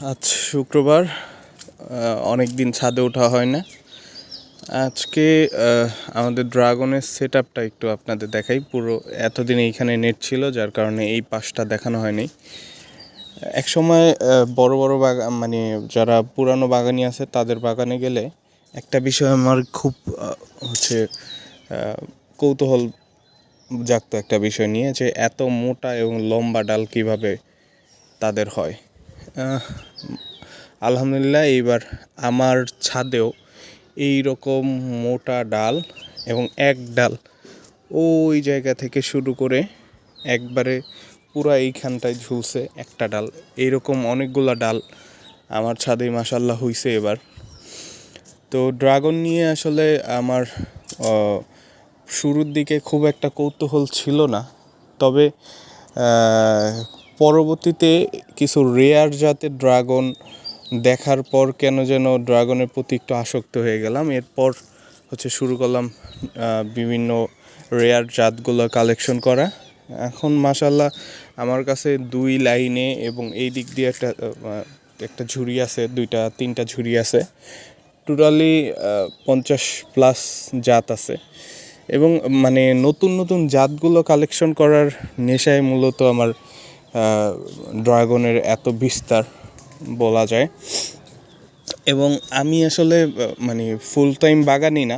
আজ শুক্রবার, অনেক দিন ছাদে ওঠা হয় না। আজকে আমাদের ড্রাগনের সেট আপটা একটু আপনাদের দেখাই। পুরো এতদিন এইখানে নেট ছিল, যার কারণে এই পাশটা দেখানো হয়নি। এক সময় বড় বড় বাগান, মানে যারা পুরানো বাগানি আছে তাদের বাগানে গেলে একটা বিষয় আমার খুব কৌতূহল জাগতো একটা বিষয় নিয়ে, যে এত মোটা এবং লম্বা ডাল কিভাবে তাদের হয়। আলহামদুলিল্লাহ এইবার আমার ছাদেও এই রকম মোটা ডাল এবং এক ডাল ওই জায়গা থেকে শুরু করে একবারে পুরো এইখানটায় ঝুলছে একটা ডাল। এইরকম অনেকগুলা ডাল আমার ছাদে মাশাআল্লাহ হইছে এবার। তো ড্রাগন নিয়ে আসলে আমার শুরুর দিকে খুব একটা কৌতূহল ছিল না, তবে পরবর্তীতে কিছু রেয়ার জাতের ড্রাগন দেখার পর কেন যেন ড্রাগনের প্রতি একটু আসক্ত হয়ে গেলাম। এরপর শুরু করলাম বিভিন্ন রেয়ার জাতগুলো কালেকশন করা। এখন মাশাআল্লাহ আমার কাছে দুই লাইনে এবং এই দিক দিয়ে একটা ঝুড়ি আছে, দুইটা তিনটা ঝুড়ি আছে, টোটালি 50+ জাত আছে। এবং মানে নতুন নতুন জাতগুলো কালেকশন করার নেশায় মূলত আমার ড্রাগনের এত বিস্তার বলা যায়। এবং আমি আসলে মানে ফুল টাইম বাগানি না,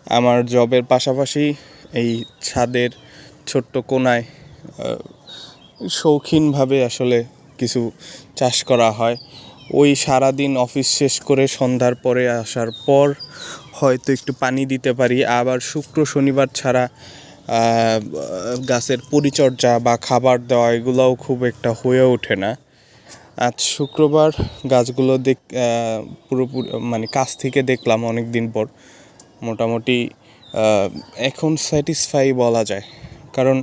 আমার জবের পাশাপাশি এই ছাদের ছোট্ট কোনায় শৌখিনভাবে আসলে কিছু চাষ করা হয়। ওই সারাদিন অফিস শেষ করে সন্ধ্যার পরে আসার পর হয়তো একটু পানি দিতে পারি, আবার শুক্র শনিবার ছাড়া গাছের পরিচর্যা বা খাবার দেওয়া এগুলোও খুব একটা হয়ে ওঠে না। আজ শুক্রবার গাছগুলো পুরোপুরি মানে কাছ থেকে দেখলাম অনেক দিন পর। মোটামুটি এখন স্যাটিসফাই বলা যায়, কারণ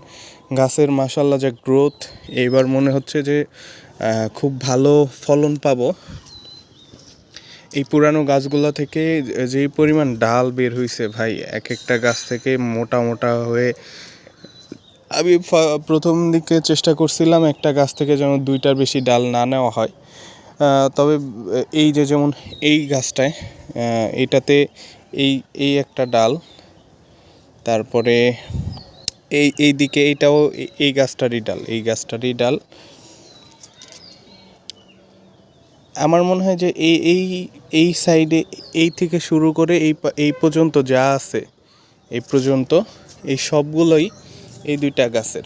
গাছের মাশাআল্লাহ যে গ্রোথ, এইবার মনে হচ্ছে যে খুব ভালো ফলন পাবো। এই পুরানো গাছগুলো থেকে যেই পরিমাণ ডাল বের হয়েছে ভাই, এক একটা গাছ থেকে মোটা মোটা হয়ে, আমি প্রথম দিকে চেষ্টা করছিলাম একটা গাছ থেকে যেন 2টার বেশি ডাল না নেওয়া হয়। তবে এই যে যেমন এই গাছটায়, এইটাতে এই একটা ডাল, তারপরে এই দিকে এইটাও এই গাছটারই ডাল। আমার মনে হয় যে এই সাইডে এই থেকে শুরু করে এই পর্যন্ত যা আছে, এই পর্যন্ত এই সবগুলোই এই 2টা গাছের।